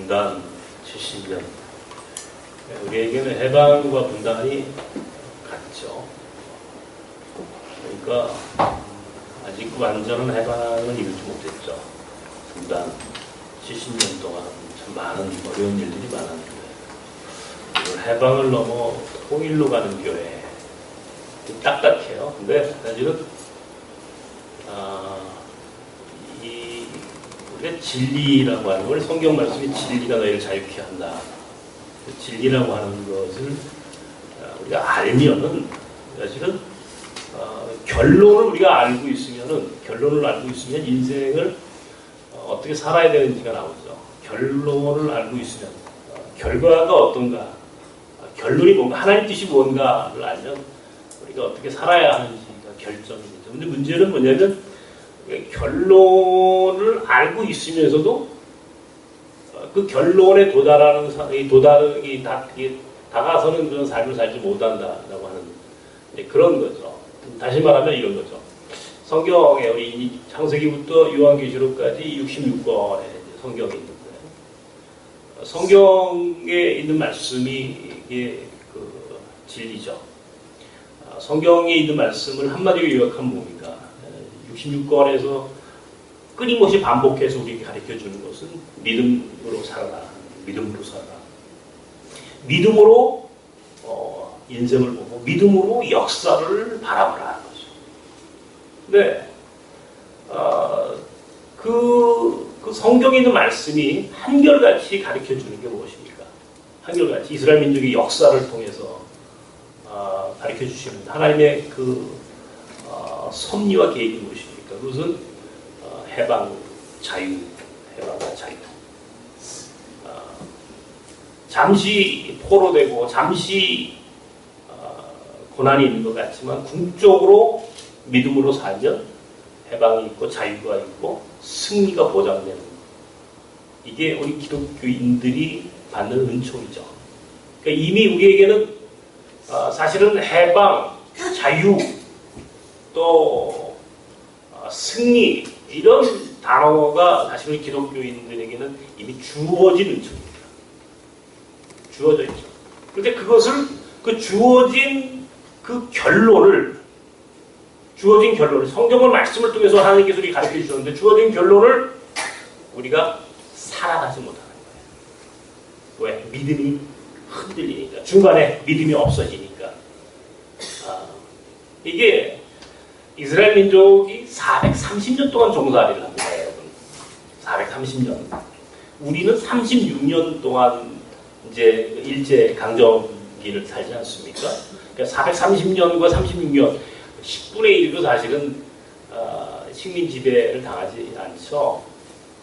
분단 70년. 우리에게는 해방과 분단이 같죠. 그러니까 아직 완전한 해방은 이루지 못했죠. 분단 70년 동안 참 많은 어려운 일들이 많았는데 이걸 해방을 넘어 통일로 가는 교회 딱딱해요. 근데 사실은 우리가 진리라고 하는 걸 성경 말씀이 진리가 너희를 자유케 한다. 진리라고 하는 것을 우리가 알면은 사실은 결론을 우리가 알고 있으면은 결론을 알고 있으면 인생을 어떻게 살아야 되는지가 나오죠. 결론을 알고 있으면 결과가 어떤가, 결론이 뭔가, 하나님 뜻이 뭔가를 알면 우리가 어떻게 살아야 하는지가 결정이 되죠. 근데 문제는 뭐냐면 결론을 알고 있으면서도 그 결론에 도달하는 다가서는 그런 삶을 살지 못한다라고 하는 그런 거죠. 다시 말하면 이런 거죠. 성경에 우리 창세기부터 요한계시록까지 66권의 성경이 있는데 성경에 있는 말씀이 이게 그 진리죠. 성경에 있는 말씀을 한마디로 요약하면 뭡니까? 66권에서 끊임없이 반복해서 우리에게 가르쳐주는 것은 믿음으로 살아라. 믿음으로 살아라. 믿음으로 인생을 보고 믿음으로 역사를 바라보라 하는 거죠. 근데 그 성경에 있는 말씀이 한결같이 가르쳐주는 게 무엇입니까? 한결같이 이스라엘 민족의 역사를 통해서 가르쳐주시는 하나님의 그 섭리와 계획이 무엇입니까? 그것은 해방, 자유, 해방과 자유. 잠시 포로되고 잠시 고난이 있는 것 같지만 궁극적으로 믿음으로 살면 해방이 있고 자유가 있고 승리가 보장되는 이게 우리 기독교인들이 받는 은총이죠. 그러니까 이미 우리에게는 사실은 해방, 자유, 또 승리 이런 단어가 사실 우리 기독교인들에게는 이미 주어진 은총입니다. 주어져 있죠. 그런데 그것을 그 주어진 결론을 성경을 말씀을 통해서 하나님께서 우리 가르쳐 주셨는데 주어진 결론을 우리가 살아가지 못하는 거예요. 왜? 믿음이 흔들리니까. 중간에 믿음이 없어지니까. 이게 이스라엘 민족이 430년 동안 종살이를 합니다, 여러분. 430년. 우리는 36년 동안 이제 일제 강점기를 살지 않습니까? 그러니까 430년과 36년, 10분의 1도 사실은 식민 지배를 당하지 않죠.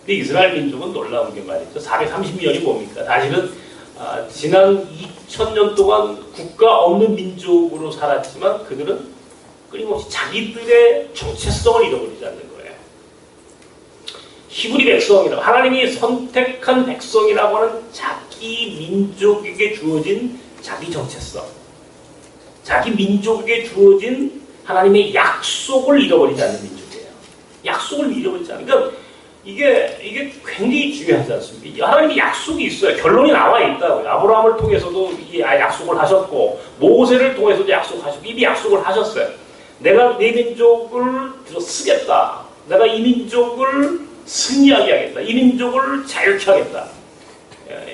근데 이스라엘 민족은 놀라운 게 말이죠. 430년이 뭡니까? 사실은 지난 2000년 동안 국가 없는 민족으로 살았지만 그들은 끊임없이 자기들의 정체성을 잃어버리지 않는 거예요. 히브리 백성이라고 하나님이 선택한 백성이라고 하는 자기 민족에게 주어진 자기 정체성, 자기 민족에게 주어진 하나님의 약속을 잃어버리지 않는 민족이에요. 약속을 잃어버리지 않는. 그러니까 이게 굉장히 중요하지 않습니까? 하나님이 약속이 있어요. 결론이 나와 있다고요. 아브라함을 통해서도 이 약속을 하셨고 모세를 통해서도 약속하셨고 이미 약속을 하셨어요. 내가 네 민족을 쓰겠다. 내가 이 민족을 승리하게 하겠다. 이 민족을 자유케 하겠다.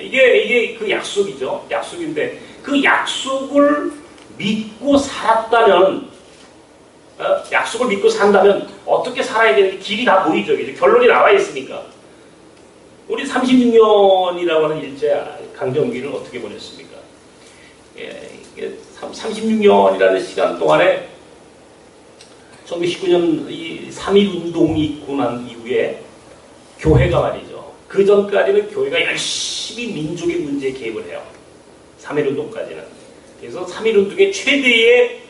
이게 그 약속이죠. 약속인데 그 약속을 믿고 살았다면 약속을 믿고 산다면 어떻게 살아야 되는지 길이 다 보이죠. 이제 결론이 나와 있으니까. 우리 36년이라고 하는 일제 강점기를 어떻게 보냈습니까? 36년이라는 시간 동안에 1919년 이 3.1 운동이 있고 난 이후에 교회가 말이죠. 그 전까지는 교회가 열심히 민족의 문제에 개입을 해요. 3.1 운동까지는. 그래서 3.1 운동의 최대의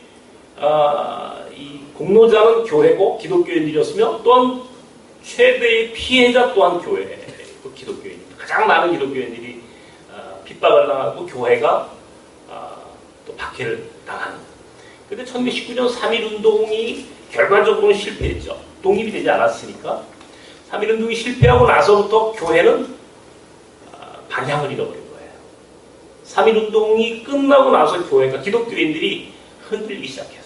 이 공로자는 교회고 기독교인들이었으며 또한 최대의 피해자 또한 교회고 기독교인입니다. 가장 많은 기독교인들이 핍박을 당하고 교회가 또 박해를 당하는. 그런데 1919년 3.1 운동이 결과적으로는 실패했죠. 독립이 되지 않았으니까 3.1 운동이 실패하고 나서부터 교회는 방향을 잃어버린 거예요. 3.1운동이 끝나고 나서 교회가 기독교인들이 흔들리기 시작했어요.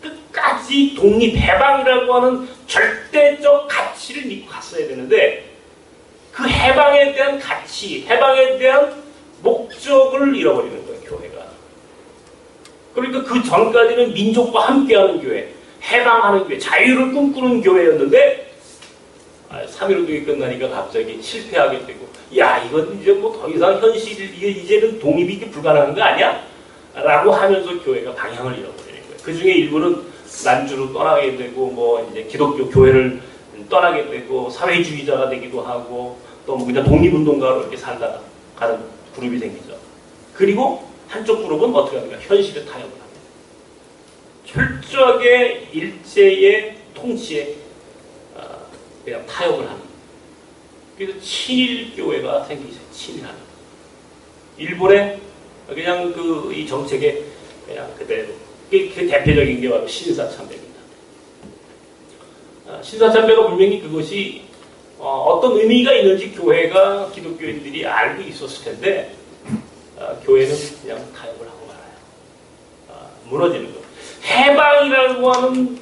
끝까지 독립해방이라고 하는 절대적 가치를 믿고 갔어야 되는데 그 해방에 대한 가치, 해방에 대한 목적을 잃어버리는 거예요, 교회가. 그러니까 그 전까지는 민족과 함께하는 교회, 해방하는 교회, 자유를 꿈꾸는 교회였는데 3.1운동이 끝나니까 갑자기 실패하게 되고 야 이건 이제 뭐 더 이상 이제는 독립이 불가능한 거 아니야? 라고 하면서 교회가 방향을 잃어버리는 거예요. 그 중에 일부는 난주로 떠나게 되고 뭐 이제 기독교 교회를 떠나게 되고 사회주의자가 되기도 하고 또 뭐 그냥 독립운동가로 이렇게 살다가 가는 그룹이 생기죠. 그리고 한쪽 그룹은 어떻게 합니까? 현실에 타협을 합니다. 철저하게 일제의 통치에 그냥 타협을 하는. 그래서 친일 교회가 생기죠. 친일하는. 일본의 그냥 이 정책에 그냥 그대로. 그 대표적인 게 바로 신사참배입니다. 신사참배가 분명히 그것이 어떤 의미가 있는지 교회가 기독교인들이 알고 있었을 텐데 교회는 그냥 타협을 하고 말아요. 무너지는 거. 해방이라고 하는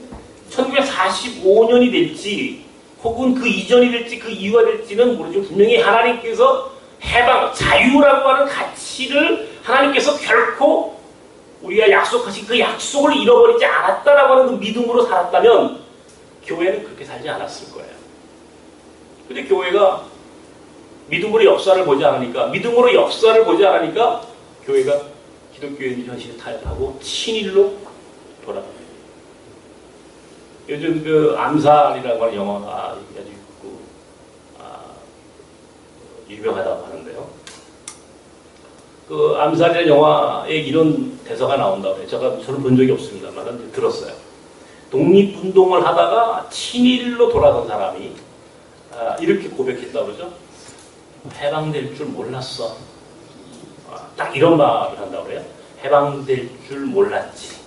1945년이 될지 혹은 그 이전이 될지 그 이후가 될지는 모르지만 분명히 하나님께서 해방, 자유라고 하는 가치를 하나님께서 결코 우리가 약속하신 그 약속을 잃어버리지 않았다라고 하는 그 믿음으로 살았다면 교회는 그렇게 살지 않았을 거예요. 근데 교회가 믿음으로 역사를 보지 않으니까 교회가 기독교인 현실에 타협하고 친일로 돌아갑니다. 요즘 그 암살이라고 하는 영화가 아주 있고 유명하다고 하는데요. 그 암살이라는 영화에 이런 대사가 나온다고 해요. 저는 본 적이 없습니다만 들었어요. 독립운동을 하다가 친일로 돌아간 사람이 이렇게 고백했다고 그러죠. 해방될 줄 몰랐어. 딱 이런 말을 한다고 그래요. 해방될 줄 몰랐지.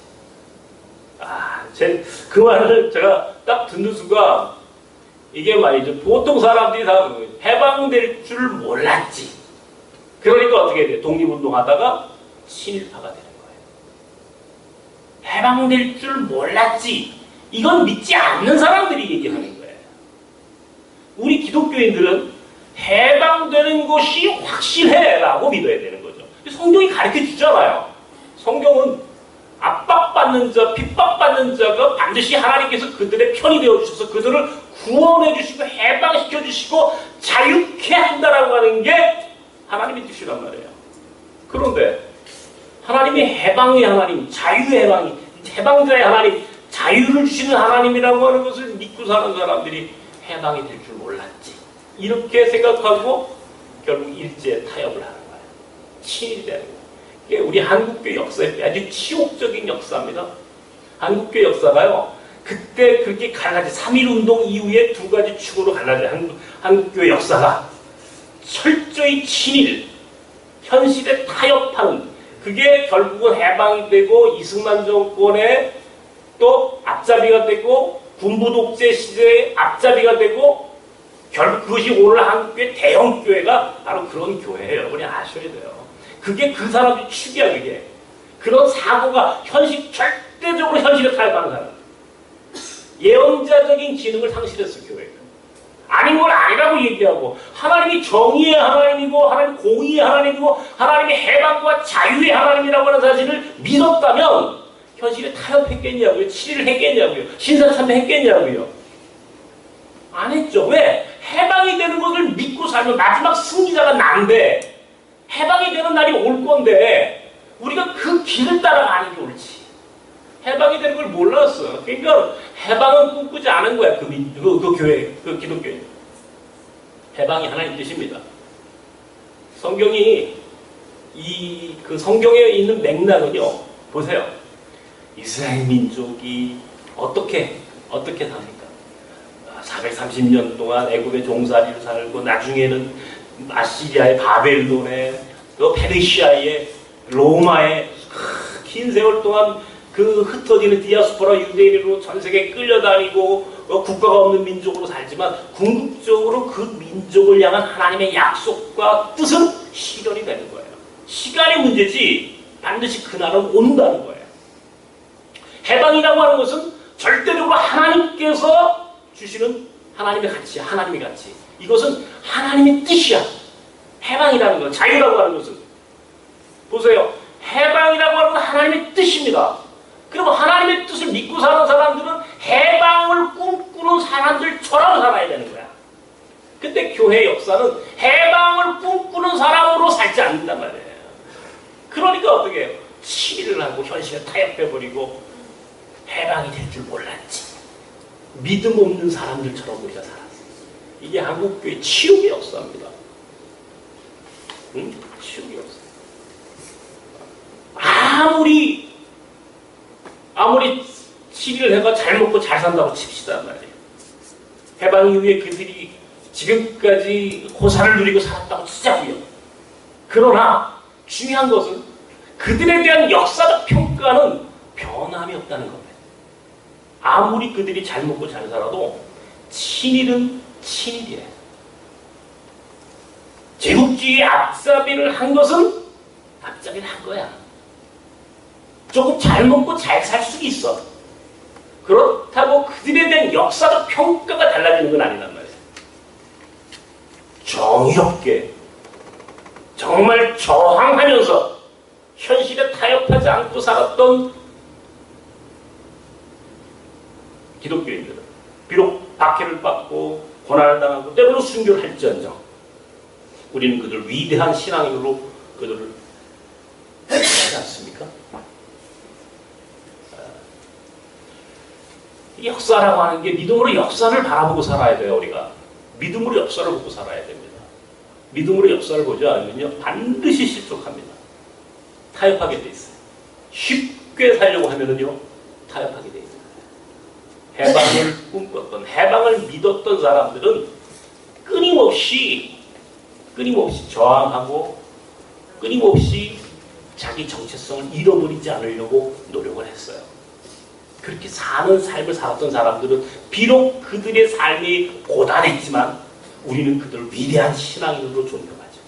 그 말을 제가 딱 듣는 순간 이게 말이죠. 보통 사람들이 다 해방될 줄 몰랐지. 그러니까 어떻게 돼요? 독립운동 하다가 친일파가 되는 거예요. 해방될 줄 몰랐지. 이건 믿지 않는 사람들이 얘기하는 거예요. 우리 기독교인들은 해방되는 것이 확실해라고 믿어야 되는 거죠. 성경이 가르쳐 주잖아요. 성경은 압박받는 자, 핍박받는 자가 반드시 하나님께서 그들의 편이 되어주셔서 그들을 구원해 주시고 해방시켜 주시고 자유케 한다라고 하는 게 하나님의 뜻이란 말이에요. 그런데 하나님이 해방의 하나님, 자유의 하나님, 해방자의 하나님, 자유를 주시는 하나님이라고 하는 것을 믿고 사는 사람들이 해방이 될 줄 몰랐지. 이렇게 생각하고 결국 일제에 타협을 하는 거예요. 친일이 되는 거예요. 이게 우리 한국교 역사의 아주 치욕적인 역사입니다. 한국교 역사가요. 그때 그렇게 갈라져 3.1운동 이후에 두 가지 축으로 갈라져요. 한국교 역사가 철저히 친일, 현실에 타협하는 그게 결국은 해방이 되고 이승만 정권의 또 앞잡이가 되고 군부 독재 시대의 앞잡이가 되고 결국 그것이 오늘 한국의 대형교회가 바로 그런 교회예요. 여러분이 아셔야 돼요. 그게 그 사람들이 축이야, 그게. 그런 사고가 절대적으로 현실에 타협하는 사람. 예언자적인 기능을 상실했어, 교회가. 아닌 걸 아니라고 얘기하고, 하나님이 정의의 하나님이고, 하나님 공의의 하나님이고, 하나님의 해방과 자유의 하나님이라고 하는 사실을 믿었다면, 현실에 타협했겠냐고요? 치리를 했겠냐고요? 신사참배 했겠냐고요? 안 했죠. 왜? 해방이 되는 것을 믿고 살면 마지막 승리자가 난데, 해방이 되는 날이 올 건데 우리가 그 길을 따라가는 게 옳지. 해방이 되는 걸 몰랐어. 그러니까 해방은 꿈꾸지 않은 거야. 그 교회, 그 기독교회. 해방이 하나님 뜻입니다. 성경이 그 성경에 있는 맥락은요. 보세요. 이스라엘 민족이 어떻게 삽니까? 430년 동안 애굽의 종살이로 살고 나중에는 아시리아의 바벨론에 또 페르시아의 로마의 긴 세월 동안 그 흩어지는 디아스포라 유대인으로 전 세계에 끌려다니고 국가가 없는 민족으로 살지만 궁극적으로 그 민족을 향한 하나님의 약속과 뜻은 실현이 되는 거예요. 시간이 문제지 반드시 그날은 온다는 거예요. 해방이라고 하는 것은 절대적으로 하나님께서 주시는 하나님의 가치, 하나님의 가치. 이것은 하나님의 뜻이야. 해방이라는 것, 자유라고 하는 것은. 보세요. 해방이라고 하는 건 하나님의 뜻입니다. 그럼 하나님의 뜻을 믿고 사는 사람들은 해방을 꿈꾸는 사람들처럼 살아야 되는 거야. 근데 교회 역사는 해방을 꿈꾸는 사람으로 살지 않는단 말이에요. 그러니까 어떻게 해요? 시비를 하고 현실에 타협해버리고 해방이 될 줄 몰랐지. 믿음 없는 사람들처럼 우리가 살았어요. 이게 한국교회 치욕의 역사입니다. 응? 치욕의 역사. 아무리 시비를 해가 잘 먹고 잘 산다고 칩시다 말이에요. 해방 이후에 그들이 지금까지 호사를 누리고 살았다고 치자고요. 그러나 중요한 것은 그들에 대한 역사적 평가는 변함이 없다는 겁니다. 아무리 그들이 잘 먹고 잘 살아도 친일은 친일이에요. 제국주의의 앞잡이를 한 것은 앞잡이를 한 거야. 조금 잘 먹고 잘 살 수 있어. 그렇다고 그들에 대한 역사적 평가가 달라지는 건 아니란 말이에요. 정의롭게 정말 저항하면서 현실에 타협하지 않고 살았던 기독교인들은 비록 박해를 받고 고난을 당하고 때로는 순교를 할지언정 우리는 그들 위대한 신앙인으로 그들을 하지 않습니까? 역사라고 하는 게 믿음으로 역사를 바라보고 살아야 돼요. 우리가 믿음으로 역사를 보고 살아야 됩니다. 믿음으로 역사를 보지 않으면요 반드시 실족합니다. 타협하게 돼 있어요. 쉽게 살려고 하면은요 타협하게 돼 있어요. 해방을 꿈꿨던 해방을 믿었던 사람들은 끊임없이 저항하고 끊임없이 자기 정체성을 잃어버리지 않으려고 노력을 했어요. 그렇게 사는 삶을 살았던 사람들은 비록 그들의 삶이 고단했지만 우리는 그들을 위대한 신앙인으로 존경하죠.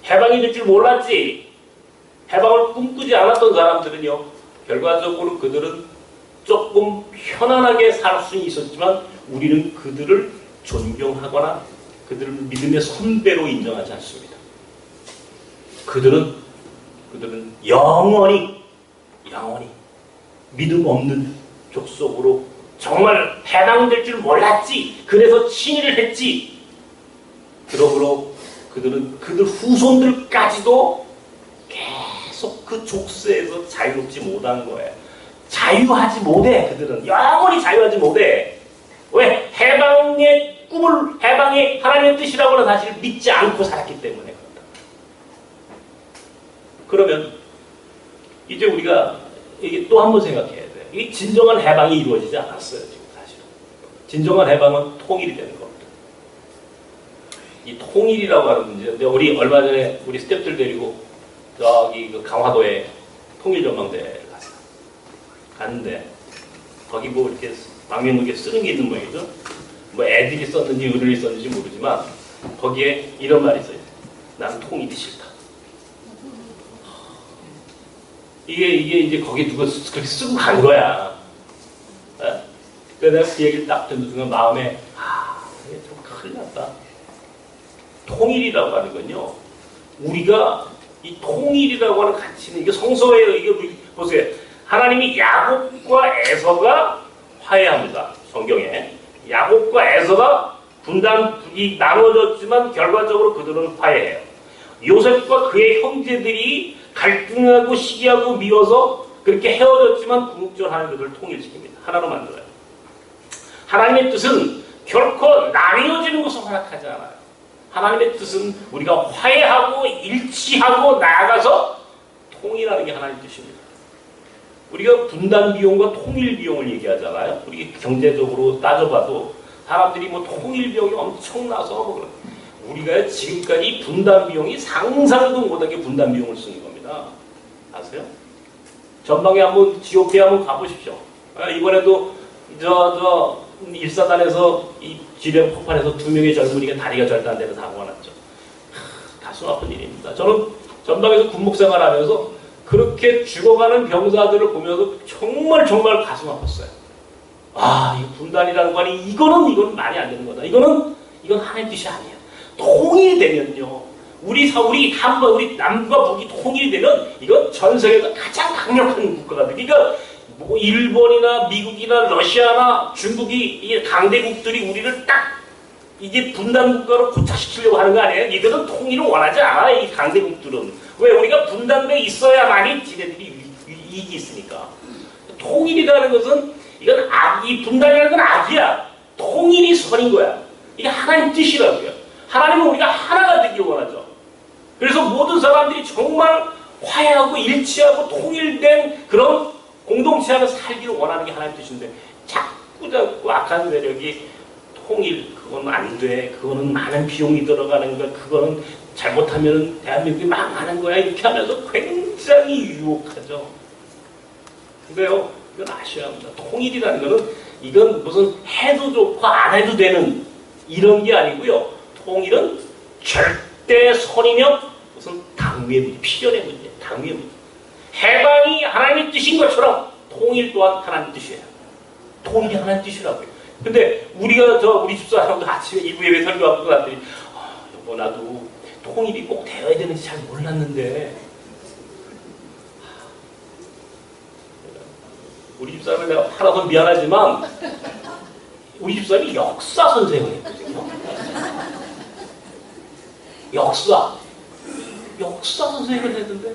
해방이 될 줄 몰랐지. 해방을 꿈꾸지 않았던 사람들은요 결과적으로 그들은 조금 편안하게 살 수 있었지만 우리는 그들을 존경하거나 그들을 믿음의 선배로 인정하지 않습니다. 그들은 영원히 믿음 없는 족속으로 정말 해방될 줄 몰랐지. 그래서 친일을 했지. 그러므로 그들은 그들 후손들까지도 계속 그 족쇄에서 자유롭지 못한 거예요. 자유하지 못해. 그들은 영원히 자유하지 못해. 왜? 해방의 꿈을 해방이 하나님의 뜻이라고는 사실 믿지 않고 살았기 때문에 그렇다. 그러면 이제 우리가 이게 또 한 번 생각해야 돼. 이 진정한 해방이 이루어지지 않았어요. 지금 사실은. 진정한 해방은 통일이 되는 겁니다. 이 통일이라고 하는 문제. 우리 얼마 전에 우리 스태프들 데리고 저기 그 강화도에 통일전망대에 갔는데 거기 뭐 이렇게 방명록에 쓰는 게 있는 모양이죠. 뭐 애들이 썼는지 어른이 썼는지 모르지만 거기에 이런 말이 있어요. 나는 통일이 싫다. 이게 이제 거기 누가 그렇게 쓰고 간 거야. 그래서 내가 그 얘기를 딱 듣는 순간 마음에 이게 좀 큰일 났다. 통일이라고 하는 건요. 우리가 이 통일이라고 하는 가치는 이게 성서예요. 이게 보세요. 하나님이 야곱과 에서가 화해합니다. 성경에. 야곱과 에서가 분단이 나눠졌지만 결과적으로 그들은 화해해요. 요셉과 그의 형제들이 갈등하고 시기하고 미워서 그렇게 헤어졌지만 궁극적으로 하나님 그들을 통일시킵니다. 하나로 만들어요. 하나님의 뜻은 결코 나뉘어지는 것을 허락하지 않아요. 하나님의 뜻은 우리가 화해하고 일치하고 나아가서 통일하는 게 하나님의 뜻입니다. 우리가 분단 비용과 통일 비용을 얘기하잖아요. 우리 경제적으로 따져봐도 사람들이 뭐 통일 비용이 엄청나서 뭐 그런. 우리가 지금까지 분단 비용이 상상도 못하게 분단 비용을 쓰는 겁니다. 아세요? 전방에 한번 GOP 한번 가보십시오. 이번에도 일사단에서 이 지뢰 폭발해서 2명의 젊은이가 다리가 절단되는 사고가 났죠. 가슴 아픈 일입니다. 저는 전방에서 군목 생활하면서 그렇게 죽어가는 병사들을 보면서 정말 가슴 아팠어요. 아, 이 분단이라는 거 아니, 이거는 말이 안 되는 거다. 이건 하나님 뜻이 아니에요. 통일이 되면요. 우리 남과 북이 통일이 되면 이건 전 세계에서 가장 강력한 국가가 돼. 그러니까 뭐 일본이나 미국이나 러시아나 중국이 이 강대국들이 우리를 딱 이게 분단 국가로 고착시키려고 하는 거 아니에요? 이들은 통일을 원하지 않아. 이 강대국들은 왜 우리가 분단돼 있어야만이 지네들이 이익이 있으니까. 통일이라는 것은 이건 이 분단이라는 건 악이야. 통일이 선인 거야. 이게 하나님 뜻이라고요. 하나님은 우리가 하나가 되길 원하죠. 그래서 모든 사람들이 정말 화해하고 일치하고 통일된 그런 공동체 안에 살기를 원하는 게 하나님 뜻인데 자꾸 악한 세력이 통일 그건 안 돼. 그거는 많은 비용이 들어가는 거야. 그거는 잘못하면 대한민국이 망하는 거야. 이렇게 하면서 굉장히 유혹하죠. 근데요, 이건 아셔야 합니다. 통일이라는 거는 이건 무슨 해도 좋고 안 해도 되는 이런 게 아니고요. 통일은 절대 선이며 무슨 당위의 문제, 필연의 문제, 당위의 문제. 해방이 하나님의 뜻인 것처럼 통일 또한 하나님의 뜻이에요. 통일이 하나님의 뜻이라고요. 근데 우리 집사람도 아침에 이부 예배 설교하고 나더니 여보 나도 통일이 꼭 되어야 되는지 잘 몰랐는데 우리 집사람을 내가 하나도 미안하지만 우리 집사람이 역사 선생을 했거든요. 역사 선생을 했는데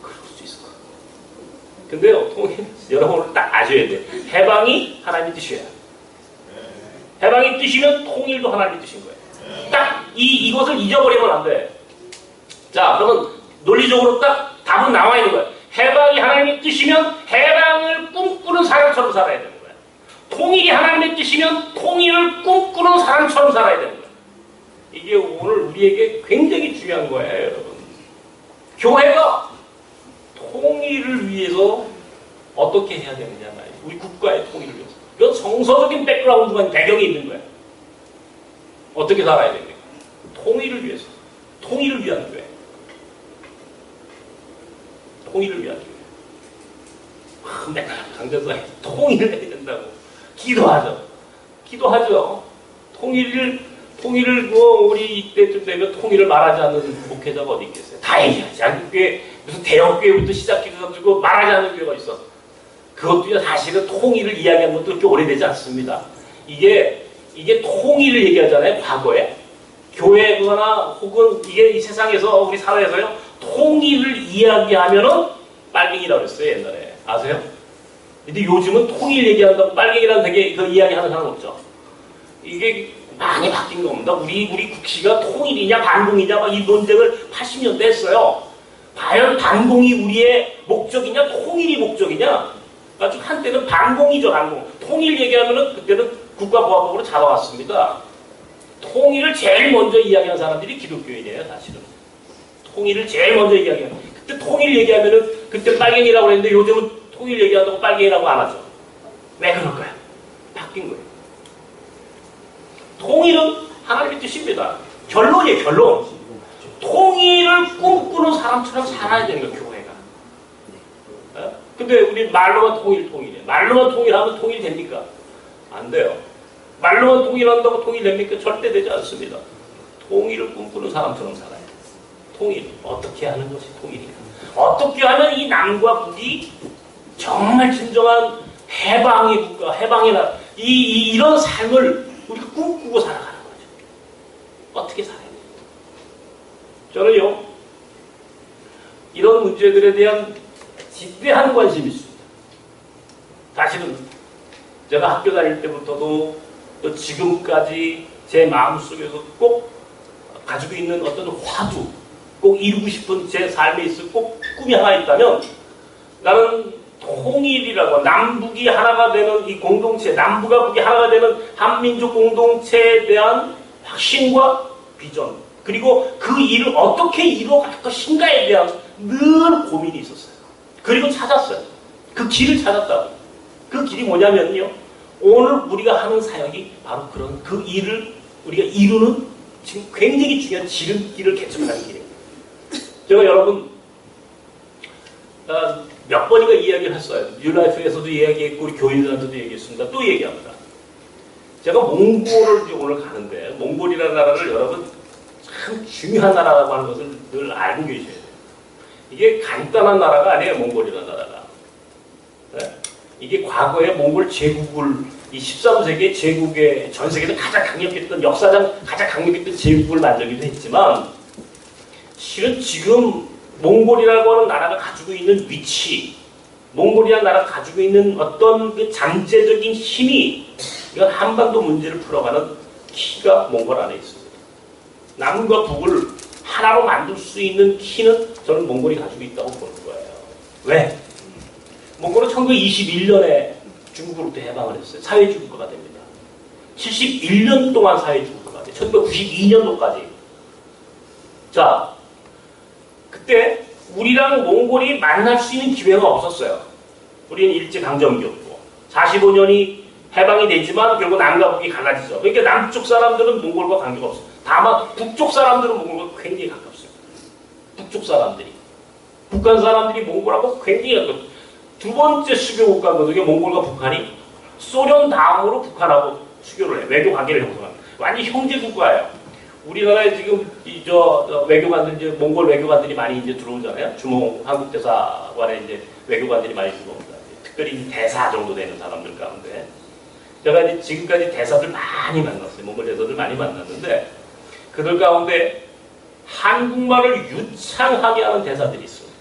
그럴 수 있을 것 같아요. 근데요, 통일 여러분 딱 아셔야 돼. 해방이 하나님의 뜻이에요. 해방의 뜻이면 통일도 하나님의 뜻인 거예요. 딱 이것을 잊어버리면 안 돼. 자, 그러면 논리적으로 딱 답은 나와 있는 거예요. 해방이 하나님의 뜻이면 해방을 꿈꾸는 사람처럼 살아야 되는 거예요. 통일이 하나님의 뜻이면 통일을 꿈꾸는 사람처럼 살아야 되는 거예요. 이게 오늘 우리에게 굉장히 중요한 거예요, 여러분. 교회가 통일을 위해서 어떻게 해야 되느냐 말이에요. 우리 국가의 통일을 위해서. 이건 정서적인 백그라운드가 배경이 있는 거예요. 어떻게 살아야 되는가? 통일을 위해서. 통일을 위한 교회. 통일을 위한 교회. 맨날 강조해서 통일을 해야 된다고. 기도하죠. 통일을 우리 이때쯤 되면 통일을 말하지 않는 목회자가 어디 있겠어요? 다행이야. 한국교회 무슨 대형교회부터 시작해가지고 말하지 않는 교회가 있어. 그것도 사실은 통일을 이야기한 것도 그렇게 오래되지 않습니다. 이게 통일을 얘기하잖아요. 과거에 교회거나 혹은 이게 이 세상에서 우리 사회에서요 통일을 이야기하면은 빨갱이라고 그랬어요. 옛날에 아세요? 근데 요즘은 통일 얘기한다고 빨갱이라는 되게 그 이야기하는 사람 없죠. 이게 많이 바뀐 겁니다. 우리 국시가 통일이냐 반공이냐 막 이 논쟁을 80년대 했어요. 과연 반공이 우리의 목적이냐 통일이 목적이냐? 아주 한때는 반공이죠. 반공. 통일 얘기하면은 그때는 국가보안법으로 잡아왔습니다. 통일을 제일 먼저 이야기한 사람들이 기독교인이에요. 사실은. 통일을 제일 먼저 이야기해요. 그때 통일 얘기하면은 그때 빨갱이라고 했는데 요즘은 통일 얘기한다고 빨갱이라고 안 하죠. 왜 그럴까요? 바뀐 거예요. 통일은 하나님의 뜻입니다. 결론이에요. 결론. 통일을 꿈꾸는 사람처럼 살아야 되는 거예요. 교회가. 근데 우리 말로만 통일이에요. 말로만 통일하면 통일 됩니까? 안 돼요. 말로만 통일한다고 통일됩니까? 절대 되지 않습니다. 통일을 꿈꾸는 사람처럼 살아야 돼요. 통일. 어떻게 하는 것이 통일인가? 어떻게 하면 이 남과 북이 정말 진정한 해방의 국가, 해방의 나라, 이런 삶을 우리가 꿈꾸고 살아가는 거죠. 어떻게 살아야 돼요? 저는요, 이런 문제들에 대한 지대한 관심이 있습니다. 사실은 제가 학교 다닐 때부터도 또 지금까지 제 마음속에서 꼭 가지고 있는 어떤 화두, 꼭 이루고 싶은 제 삶에 있을 꼭 꿈이 하나 있다면 나는 통일이라고 남북이 하나가 되는 이 공동체, 남북과 북이 하나가 되는 한민족 공동체에 대한 확신과 비전, 그리고 그 일을 어떻게 이루어갈 것인가에 대한 늘 고민이 있었어요. 그리고 찾았어요. 그 길을 찾았다고. 그 길이 뭐냐면요, 오늘 우리가 하는 사역이 바로 그런 그 일을 우리가 이루는 지금 굉장히 중요한 지름길을 개척하는 길이에요. 제가 여러분 몇 번인가 이야기를 했어요. 뉴라이프에서도 이야기했고 우리 교인들한테도 얘기했습니다. 또 얘기합니다. 제가 몽골을 이제 오늘 가는데 몽골이라는 나라를 여러분 참 중요한 나라라고 하는 것을 늘 알고 계셔야 돼요. 이게 간단한 나라가 아니에요. 몽골이라는 나라가. 네? 이게 과거에 몽골 제국을 이 13세기 제국의 전 세계에서 가장 강력했던 역사상 가장 강력했던 제국을 만들기도 했지만 실은 지금 몽골이라고 하는 나라가 가지고 있는 위치, 몽골이라는 나라가 가지고 있는 어떤 그 잠재적인 힘이 이건 한반도 문제를 풀어가는 키가 몽골 안에 있습니다. 남과 북을 하나로 만들 수 있는 키는 저는 몽골이 가지고 있다고 보는 거예요. 왜? 몽골은 1921년에 중국으로부터 해방을 했어요. 사회주의국가가 됩니다. 71년 동안 사회주의국가가 돼요. 1992년도까지. 자, 그때 우리랑 몽골이 만날 수 있는 기회가 없었어요. 우리는 일제강점기였고 45년이 해방이 되지만 결국 남과 북이 갈라지죠. 그러니까 남쪽 사람들은 몽골과 관계가 없어요. 다만 북쪽 사람들은 몽골과 굉장히 가깝습니다. 북쪽 사람들이. 북한 사람들이 몽골하고 굉장히 가깝습니다. 두 번째 수교 국가거든요. 몽골과 북한이. 소련 다음으로 북한하고 수교를 해요. 외교 관계를 형성합니다. 완전 형제 국가예요. 우리나라에 지금 외교관들 이제 몽골 외교관들이 많이 이제 들어오잖아요. 주몽 한국 대사관에 이제 외교관들이 많이 들어옵니다. 특별히 대사 정도 되는 사람들 가운데 제가 이제 지금까지 대사들 많이 만났어요. 몽골 대사들 많이 만났는데 그들 가운데 한국말을 유창하게 하는 대사들이 있습니다.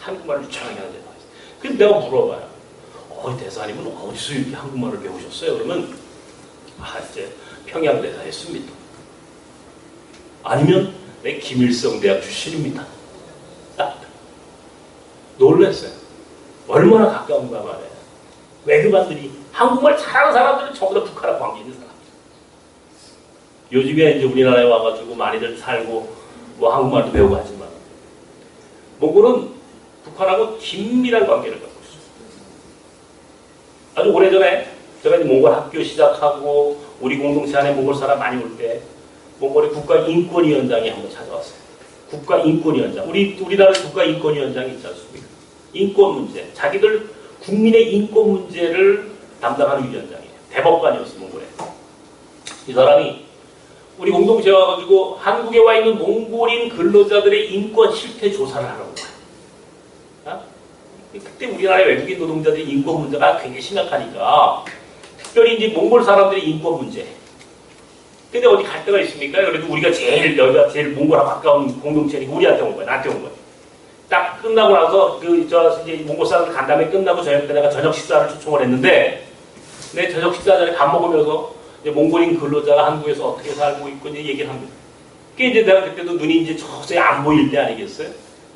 한국말을 유창하게 하는 대사가 있어요. 그래서 내가 물어봐요. 대사님은 어디서 이렇게 한국말을 배우셨어요? 그러면 이제 평양 대사 했습니다. 아니면 내 김일성 대학 출신입니다. 딱 놀랐어요. 얼마나 가까운가 말이에요. 외교관들이 한국말 잘하는 사람들은 전부 다 북한하고 관계 있는 사람. 요즘에 이제 우리나라에 와가지고 많이들 살고 뭐 한국말도 배우고 하지만 몽골은 북한하고 긴밀한 관계를 갖고 있어요. 아주 오래전에 제가 이제 몽골 학교 시작하고 우리 공동체 안에 몽골 사람 많이 올 때 몽골의 국가인권위원장이 한번 찾아왔어요. 국가인권위원장. 우리나라 국가인권위원장이 있지 않습니까? 인권 문제. 자기들 국민의 인권 문제를 담당하는 위원장이에요. 대법관이었어요, 몽골에. 이 사람이 우리 공동체에 와가지고 한국에 와 있는 몽골인 근로자들의 인권 실태 조사를 하라고 해요. 그때 우리나라의 외국인 노동자들의 인권 문제가 굉장히 심각하니까 특별히 이제 몽골 사람들의 인권 문제. 근데 어디 갈 데가 있습니까? 그래도 우리가 여기가 제일 몽골하고 가까운 공동체니까 우리한테 온 거야. 나한테 온 거야. 딱 끝나고 나서 이제 몽골 사람들 간 다음에 끝나고 저녁 때 내가 저녁 식사를 초청을 했는데 내 저녁 식사 전에 밥 먹으면서 이제 몽골인 근로자가 한국에서 어떻게 살고 있고 이제 얘기를 합니다. 그게 이제 내가 그때도 눈이 이제 서서히 안 보일 때 아니겠어요?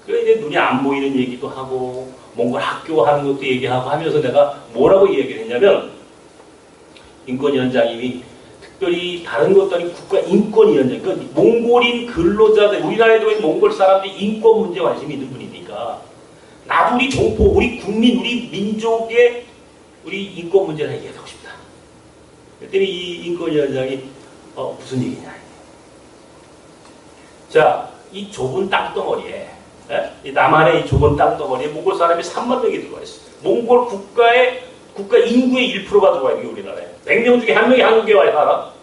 그래 이제 눈이 안 보이는 얘기도 하고 몽골 학교 하는 것도 얘기하고 하면서 내가 뭐라고 얘기를 했냐면 인권위원장님이 특별히 다른 것도 아니고 국가인권위원장, 그러니까 몽골인 근로자들, 우리나라에도 있는 몽골 사람들이 인권 문제에 관심이 있는 분이니까 나도 우리 동포, 우리 국민, 우리 민족의 우리 인권 문제를 얘기하고 싶다. 그랬더니 이 인권위원장이 무슨 얘기냐. 자, 이 좁은 땅덩어리에 이 남한의 이 좁은 땅덩어리에 몽골 사람이 3만 명이 들어와 있어요. 몽골 국가 인구의 1%가 들어와 있는 게 우리나라에. 100명 중에 1명이 한국에 와 살아.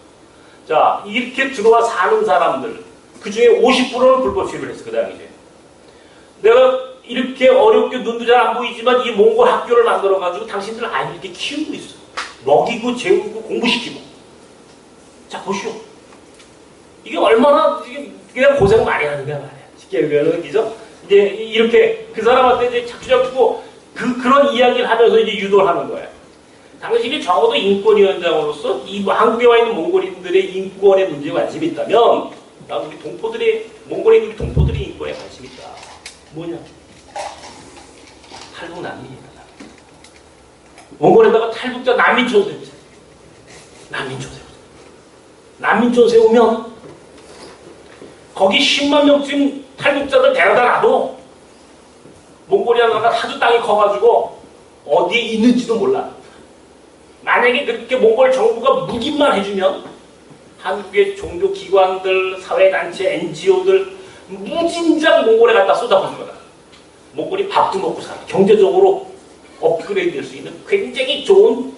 자, 이렇게 들어와 사는 사람들, 그 중에 50%는 불법 취업을 했어, 그 당시에. 내가 이렇게 어렵게 눈도 잘 안 보이지만 이 몽골 학교를 만들어가지고 당신들 아이들 이렇게 키우고 있어. 먹이고, 재우고, 공부시키고. 자, 보시오. 이게 얼마나, 그냥 고생 많이 하는 거야, 말이야. 쉽게 얘기하면, 그죠? 이제 이렇게 그 사람한테 이제 자꾸자꾸 그런 이야기를 하면서 이제 유도를 하는 거예요. 당신이 적어도 인권위원장으로서 이 한국에 와 있는 몽골인들의 인권에 문제에 관심이 있다면 나도 우리 동포들의 몽골에 있는 우리 동포들의 인권에 관심이 있다. 뭐냐? 탈북 난민이다. 몽골에다가 탈북자 난민촌 세우자. 난민촌 세우자. 난민촌 세우면 거기 10만 명쯤 탈북자들 데려다 놔도 몽골이라는 나라가 하도 땅이 커가지고 어디에 있는지도 몰라. 만약에 그렇게 몽골 정부가 묵인만 해주면 한국의 종교 기관들, 사회단체, NGO들 무진장 몽골에 갖다 쏟아붓는 거다. 몽골이 밥도 먹고 살아. 경제적으로 업그레이드 될 수 있는 굉장히 좋은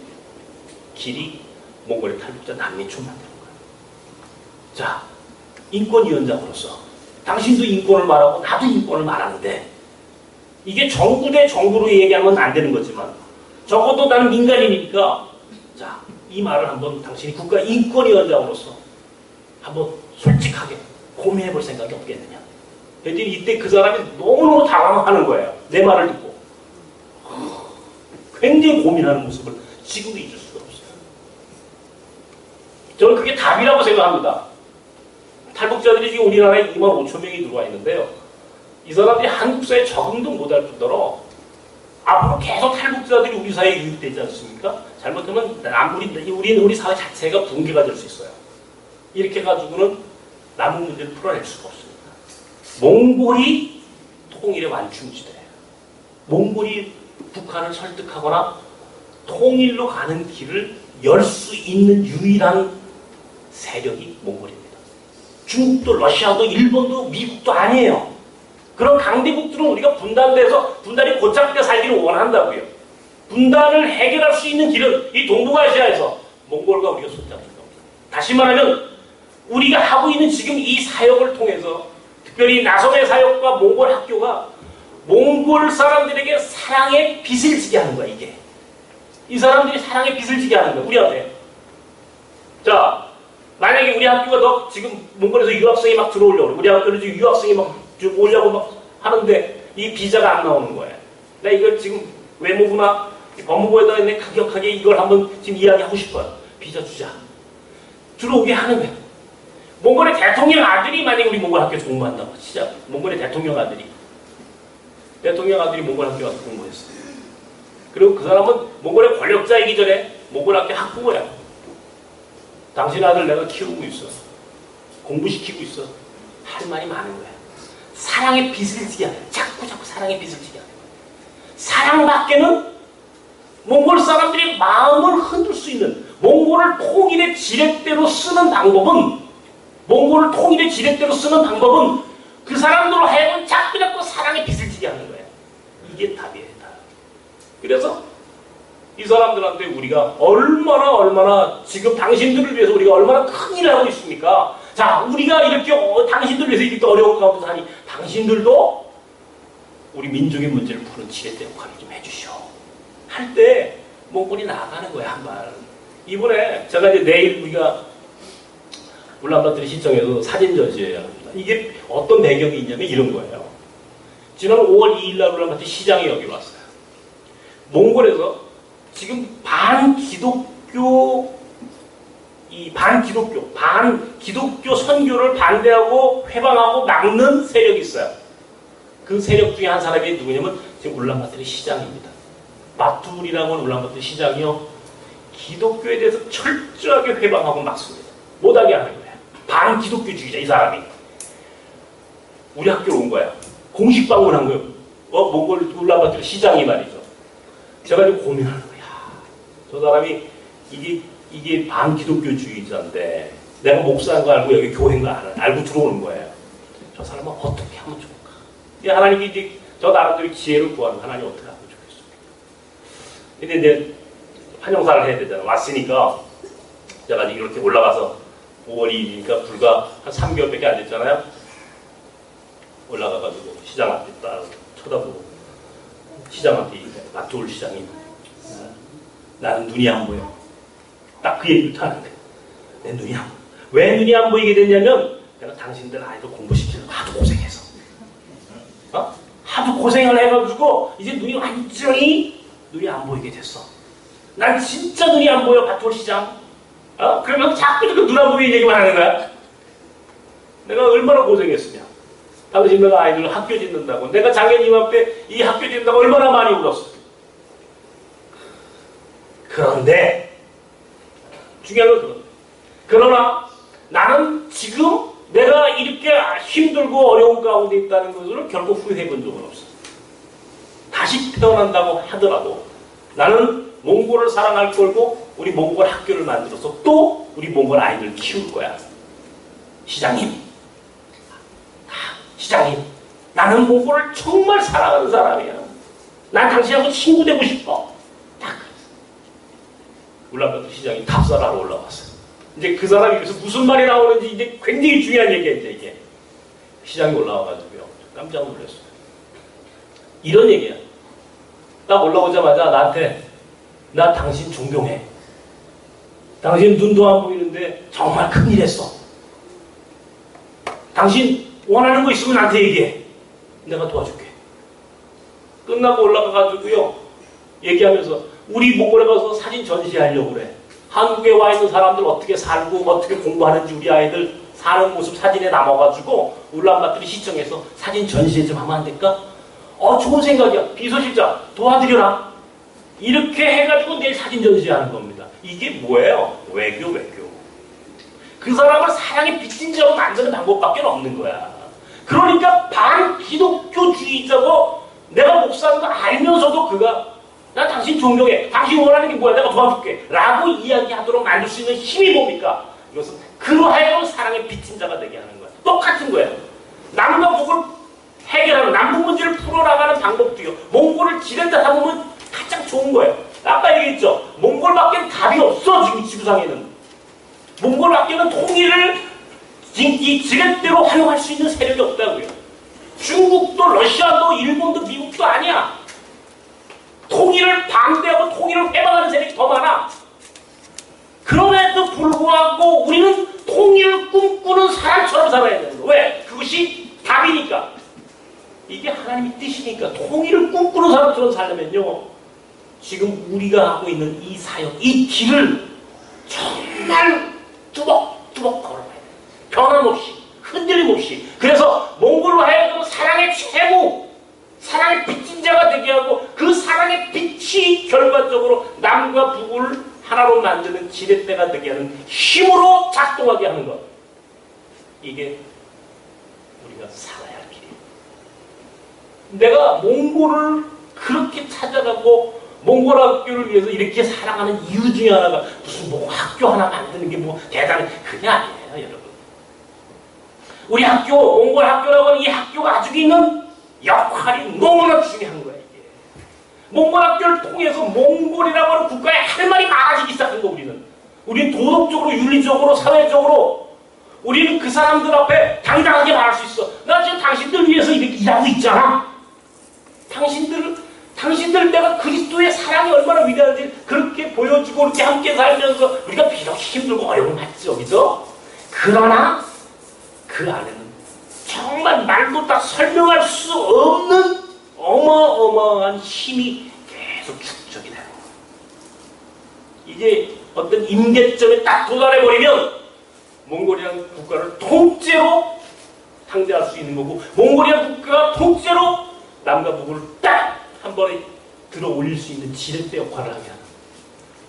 길이 몽골의 탈북자 난민촌 만드는 거야. 자, 인권위원장으로서 당신도 인권을 말하고 나도 인권을 말하는데 이게 정부 대 정부로 얘기하면 안 되는 거지만 적어도 나는 민간인이니까 자, 이 말을 한번 당신이 국가인권위원장으로서 한번 솔직하게 고민해 볼 생각이 없겠느냐. 그랬더니 이때 그 사람이 너무너무 당황하는 거예요. 내 말을 듣고. 굉장히 고민하는 모습을 지금도 잊을 수가 없어요. 저는 그게 답이라고 생각합니다. 탈북자들이 지금 우리나라에 2만 5천 명이 들어와 있는데요. 이 사람들이 한국 사회에 적응도 못할 뿐더러 앞으로 계속 탈북자들이 우리 사회에 유입되지 않습니까? 잘못하면 우리 사회 자체가 붕괴가 될 수 있어요. 이렇게 가지고는 남은 문제를 풀어낼 수가 없습니다. 몽골이 통일의 완충지대예요. 몽골이 북한을 설득하거나 통일로 가는 길을 열 수 있는 유일한 세력이 몽골입니다. 중국도 러시아도 일본도 미국도 아니에요. 그런 강대국들은 우리가 분단이 고착돼 살기를 원한다고요. 분단을 해결할 수 있는 길은 이 동북아시아에서 몽골과 우리가 손잡는 겁니다. 다시 말하면 우리가 하고 있는 지금 이 사역을 통해서 특별히 나섬의 사역과 몽골 학교가 몽골 사람들에게 사랑의 빚을 지게 하는 거야, 이게. 이 사람들이 사랑의 빚을 지게 하는 거야, 우리한테. 자, 만약에 우리 학교가 너 지금 몽골에서 유학생이 막 들어오려고 그래. 우리 학교는 지금 유학생이 막 오려고 막 하는데 이 비자가 안 나오는 거야. 나 이걸 지금 외무부나 법무부에다 강력하게 이걸 한번 지금 이야기하고 싶어요. 비자 주자. 들어오게 하는 거야. 몽골의 대통령 아들이 만약에 우리 몽골 학교에서 공부한다고 진짜 몽골의 대통령 아들이 몽골 학교 가서 공부했어요. 그리고 그 사람은 몽골의 권력자이기 전에 몽골 학교 학부모야. 당신 아들 내가 키우고 있어. 공부시키고 있어. 할 말이 많은 거야. 사랑의 빚을 지게 하는 거야. 자꾸 사랑의 빚을 지게 하는 거야. 사랑밖에는 몽골 사람들이 마음을 흔들 수 있는 몽골을 통일의 지렛대로 쓰는 방법은 그 사람들로 하여금 자꾸 사랑의 빚을 지게 하는 거예요. 이게 답이에요. 답. 그래서 이 사람들한테 우리가 얼마나 지금 당신들을 위해서 우리가 얼마나 큰 일을 하고 있습니까? 자, 우리가 이렇게 당신들을 위해서 이렇게 어려운 가운데 사니 당신들도 우리 민족의 문제를 푸는 지렛대 역할을 좀 해주시오. 할 때 몽골이 나가는 거야, 한 발. 이번에 제가 이제 내일 우리가 울란바토르 시청에서 사진 전시회를 합니다. 이게 어떤 배경이 있냐면 이런 거예요. 지난 5월 2일 날 울란바토르 시장이 여기 왔어요. 몽골에서 지금 반기독교 선교를 반대하고 회방하고 막는 세력이 있어요. 그 세력 중에 한 사람이 누구냐면 지금 울란바토르 시장입니다. 바툴이라고 하는 울란바토르 시장이요. 기독교에 대해서 철저하게 회방하고 막습니다. 못하게 하는 거예요. 반기독교주의자 이 사람이. 우리 학교로 온 거야. 공식 방문한 거예요. 몽골 울란바토르 시장이 말이죠. 제가 지금 고민하는 거야. 저 사람이 이게 반기독교주의자인데 내가 목사인 거 알고 여기 교회인 거 알고 들어오는 거예요. 저 사람은 어떻게 하면 좋을까? 하나님이 이제 저 나름대로 지혜를 구하는 하나님 어떻게 하면 좋겠습니까? 근데 이제 환영사를 해야 되잖아. 왔으니까 제가 이렇게 올라가서 5월 2일이니까 불과 한 3개월밖에 안 됐잖아요. 올라가가지고 시장 앞에 딱 쳐다보고 시장한테 바툴 시장이 나는 눈이 안 보여. 딱 그 얘기부터 하는데 내 눈이 안 보여. 왜 눈이 안 보이게 됐냐면 내가 당신들 아이들 공부시키려고 하도 고생해서 하도 고생을 해가지고 이제 눈이 완전히 눈이 안 보이게 됐어. 난 진짜 눈이 안 보여 바툴 시장. 그러면 자꾸 눈 안 보이는 얘기만 하는 거야. 내가 얼마나 고생했으냐. 당신 내가 아이들 학교 짓는다고. 내가 장애님 앞에 이 학교 짓는다고 얼마나 많이 울었어. 그런데 중요한 건 그건. 그러나 나는 지금 내가 이렇게 힘들고 어려운 가운데 있다는 것을 결코 후회해 본 적은 없어. 다시 태어난다고 하더라도 나는 몽골을 사랑할 걸고 우리 몽골 학교를 만들어서 또 우리 몽골 아이들 키울 거야. 시장님, 시장님, 나는 몽골을 정말 사랑하는 사람이야. 난 당신하고 친구 되고 싶어. 딱 울란바토르 시장이 답사하러 올라왔어요. 이제 그 사람이 여기서 무슨 말이 나오는지 이제 굉장히 중요한 얘기야. 이제 시장이 올라와가지고요, 깜짝 놀랐어요. 이런 얘기야. 딱 올라오자마자 나한테, 나 당신 존경해. 당신 눈도 안 보이는데 정말 큰일 했어. 당신 원하는 거 있으면 나한테 얘기해. 내가 도와줄게. 끝나고 올라가가지고요, 얘기하면서 우리 몽골에 가서 사진 전시하려고 그래. 한국에 와 있는 사람들 어떻게 살고 어떻게 공부하는지 우리 아이들 사는 모습 사진에 남아가지고 울란바토르 시청에서 사진 전시회 좀 하면 안 될까? 좋은 생각이야. 비서실장 도와드려라. 이렇게 해가지고 내일 사진 전시하는 겁니다. 이게 뭐예요? 외교. 그 사람을 사랑의 빚진자로 만드는 방법밖에 없는 거야. 그러니까 반기독교주의자고 내가 목사인 거 알면서도 그가 나 당신 존경해. 당신 원하는 게 뭐야? 내가 도와줄게. 라고 이야기하도록 만들 수 있는 힘이 뭡니까? 이것은 그로하여금 사랑의 빚진자가 되게 하는 거야. 똑같은 거예요. 남과 북을 해결하는, 남북 문제를 풀어나가는 방법도요, 몽골을 지렛대 보면 가장 좋은 거예요. 아까 얘기했죠. 몽골밖에 답이 없어. 지금 지구상에는 몽골밖에는 통일을 이 지렛대로 활용할 수 있는 세력이 없다고요. 중국도 러시아도 일본도 미국도 아니야. 통일을 반대하고 통일을 회방하는 세력이 더 많아. 그럼에도 불구하고 우리는 통일을 꿈꾸는 사람처럼 살아야 되는 거야. 왜? 그것이 답이니까. 이게 하나님의 뜻이니까. 통일을 꿈꾸는 사람처럼 살려면요, 지금 우리가 하고 있는 이 사역, 이 길을 정말 뚜벅뚜벅 걸어가야 돼. 변함없이, 흔들림 없이. 그래서 몽골로 하여금 사랑의 최고, 사랑의 빚진 자가 되게 하고, 그 사랑의 빛이 결과적으로 남과 북을 하나로 만드는 지렛대가 되게 하는 힘으로 작동하게 하는 것. 이게 우리가 살아야 할 길이에요. 내가 몽골을 그렇게 찾아가고 몽골 학교를 위해서 이렇게 사랑하는 이유 중에 하나가 무슨 뭐 학교 하나 만드는 게 뭐 대단한 그게 아니에요, 여러분. 우리 학교, 몽골 학교라고 하는 이 학교가 가지고 있는 역할이 너무나 중요한 거예요, 이게. 몽골 학교를 통해서 몽골이라고 하는 국가에 할 말이 많아지기 시작한 거, 우리는. 우리는 도덕적으로, 윤리적으로, 사회적으로 우리는 그 사람들 앞에 당당하게 말할 수 있어. 나 지금 당신들 위해서 이렇게 일하고 있잖아. 당신들 내가 그리스도의 사랑이 얼마나 위대한지 그렇게 보여주고 그렇게 함께 살면서 우리가 비록 힘들고 어려움을 받죠, 그죠? 그러나 그 안에는 정말 말로 다 설명할 수 없는 어마어마한 힘이 계속 축적이 되는 거예요. 이게 어떤 임계점에 딱 도달해버리면 몽골이라는 국가를 통째로 상대할 수 있는 거고, 몽골이라는 국가가 통째로 남과 북을 딱 한 번에 들어 올릴 수 있는 지렛대 역할을 하게 하는,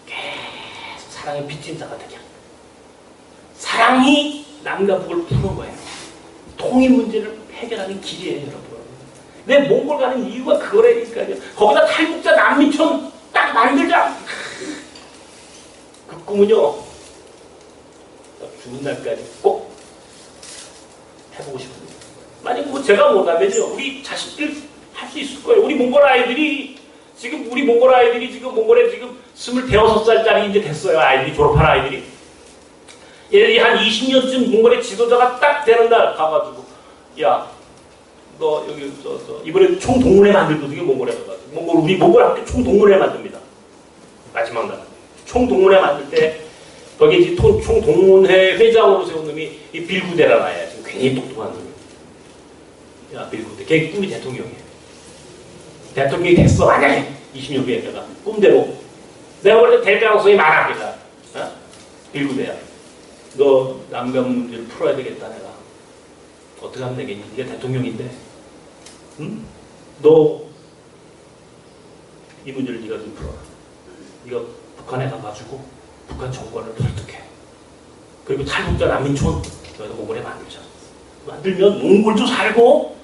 계속 사랑의 빚진 자가 되게 하는, 사랑이 남과 북을 푸는 거예요. 통일 문제를 해결하는 길이에요, 여러분. 내 몽골 가는 이유가 그거라니까요. 거기다 탈북자 난민촌 딱 만들자. 그 꿈은요, 죽는 날까지 꼭 해보고 싶습니다. 만약 뭐 제가 못하면요, 우리 자식들 할 수 있을 거예요. 우리 몽골 아이들이 지금 몽골에 지금 25살짜리 이제 됐어요. 아이들이, 졸업한 아이들이. 얘들이 한 20년쯤 몽골의 지도자가 딱 되는 날 가가지고, 야, 너 여기 이번에 총동문회 만들거든요, 몽골에 가가지고. 우리 몽골 학교 총동문회 만듭니다. 마지막 날. 총동문회 만들 때 거기 이제 총동문회 회장으로 세운 놈이 이 빌구대라는 아이야. 지금 굉장히 똑똑한 놈이. 야, 빌구대. 걔 꿈이 대통령이에요. 대통령이 됐어, 만약에 20년 후에 내가 꿈대로. 내가 원래 될 가능성이 많아, 걔가. 어? 빌구대야. 너 남과 문제를 풀어야 되겠다, 내가. 어떻게 하면 되겠니? 네가 대통령인데, 응? 너 이 문제를 네가 좀 풀어라. 네가 북한에 가가지고 북한 정권을 설득해. 그리고 탈북자 난민촌 여기서 몽골에 만들자. 만들면 몽골도 살고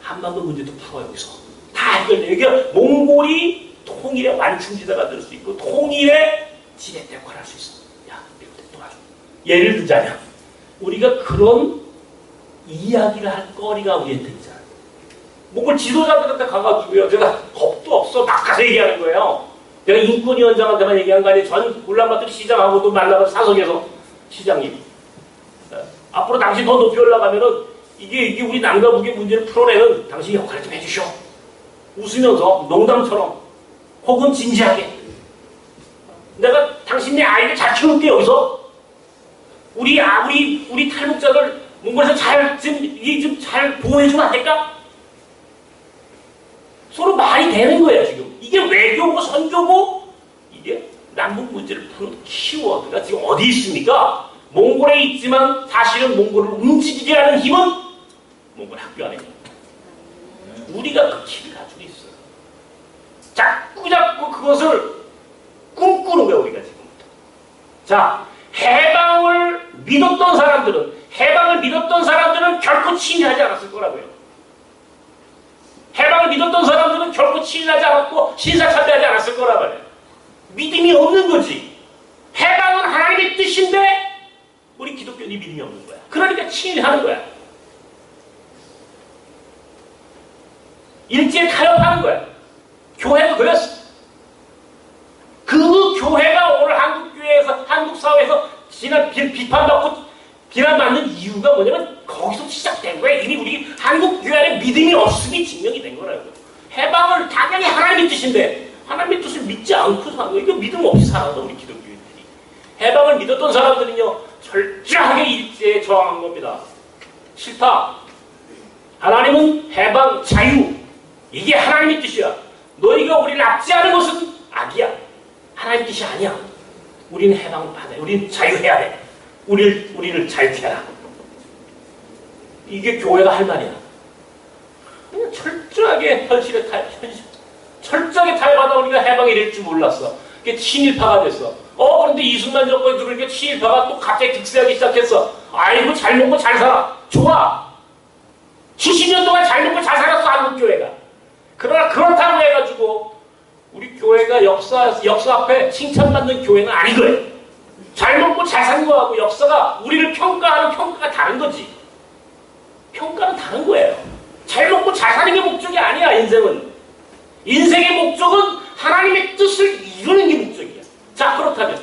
한반도 문제도 풀어. 여기서 다 해결돼. 그러니까 몽골이 통일의 완충지대가 될 수 있고 통일의 지렛대 역할을 할 수 있어. 야, 미국대 도와줘. 예를 들자면 우리가 그런 이야기를 할 거리가 우리한테 있잖아요. 몽골 지도자들한테 가가지고요. 제가 겁도 없어 막 가서 얘기하는 거예요. 내가 인권위원장한테만 얘기한 거 아니에요. 전 울란바토르 시장하고도 만나서 사석에서 시장님 앞으로 당신 더 높이 올라가면은 이게 우리 남과 북의 문제를 풀어내는 당신 역할 좀 해주셔. 웃으면서 농담처럼 혹은 진지하게 내가 당신네 아이를 잘 키울게. 여기서 우리 탈북자들 몽골에서 잘 보호해주면 안 될까? 서로 말이 되는 거야 지금. 이게 외교고 선교고 이게 남북 문제를 푸는 키워드가 지금 어디 있습니까? 몽골에 있지만 사실은 몽골을 움직이게 하는 힘은 몽골 학교 안에 있는 거예요. 우리가 그 키를 가지고 있어요. 자꾸 그것을 꿈꾸는 거예요 우리가 지금부터. 자, 해방을 믿었던 사람들은 결코 친일하지 않았을 거라고요. 해방을 믿었던 사람들은 결코 친일하지 않았고 신사참배하지 않았을 거란 말이에요. 믿음이 없는 거지. 해방은 하나님의 뜻인데 우리 기독교인이 믿음이 없는 거야. 그러니까 친일하는 거야. 일제에 타협하는 거야. 교회도 그랬어. 그 교회가 오늘 한국 사회에서 지난 비판받고 비난받는 이유가 뭐냐면 거기서 시작된 거야. 이미 우리 한국 교회 안에 믿음이 없음이 증명이 된 거라고. 해방을 당연히 하나님의 뜻인데 하나님의 뜻을 믿지 않고 사는 거. 이거 믿음 없이 살아서 우리 기독교인들이. 해방을 믿었던 사람들은요 철저하게 일제에 저항한 겁니다. 싫다. 하나님은 해방, 자유. 이게 하나님의 뜻이야. 너희가 우리를 압제하는 것은 악이야. 하나님의 뜻이 아니야. 우리는 해방을 받아야 돼. 우리는 자유해야 돼. 우리를 자유케 하라. 이게 교회가 할 말이야. 그냥 철저하게 철저하게 타협하다 우리가 해방이 될 줄 몰랐어. 그게 친일파가 됐어. 그런데 이승만 정권이 들어오니까 친일파가 또 갑자기 득세하기 시작했어. 아이고 잘 먹고 잘 살아. 좋아. 70년 동안 잘 먹고 잘 살았어 한국교회가. 그러나 그렇다고 해가지고 우리 교회가 역사 앞에 칭찬받는 교회는 아닌 거예요. 잘 먹고 잘 사는 거하고 역사가 우리를 평가하는 평가가 다른 거지. 평가는 다른 거예요. 잘 먹고 잘 사는 게 목적이 아니야. 인생의 목적은 하나님의 뜻을 이루는 게 목적이야. 자, 그렇다면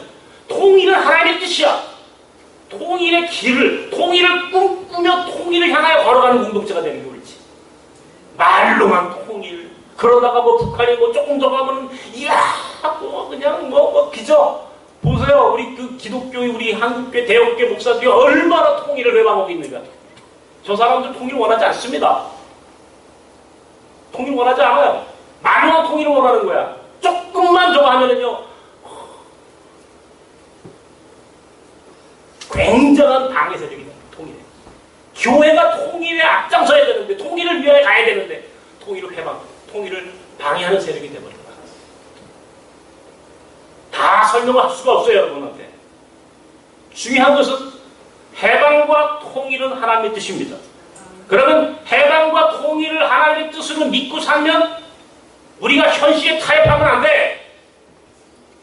통일은 하나님의 뜻이야. 통일의 길을, 통일을 꿈꾸며 통일을 향하여 걸어가는 공동체가 되는 게 옳지. 말로만 통일. 그러다가 북한이 조금 더 가면은 그냥 그죠? 보세요. 우리 그 기독교의 우리 한국교 대역교 목사들이 얼마나 통일을 회방하고 있는가. 저 사람들 통일 원하지 않습니다. 통일 원하지 않아요. 말로만 통일을 원하는 거야. 조금만 저거 하면은요 굉장한 방해 세력이 돼요. 통일에. 교회가 통일에 앞장서야 되는데 통일을 위하여 가야 되는데 통일을 방해하는 세력이 되어버린 거야. 다 설명을 할 수가 없어요, 여러분한테. 중요한 것은 해방과 통일은 하나님의 뜻입니다. 그러면 해방과 통일을 하나님의 뜻으로 믿고 살면 우리가 현실에 타협하면 안 돼.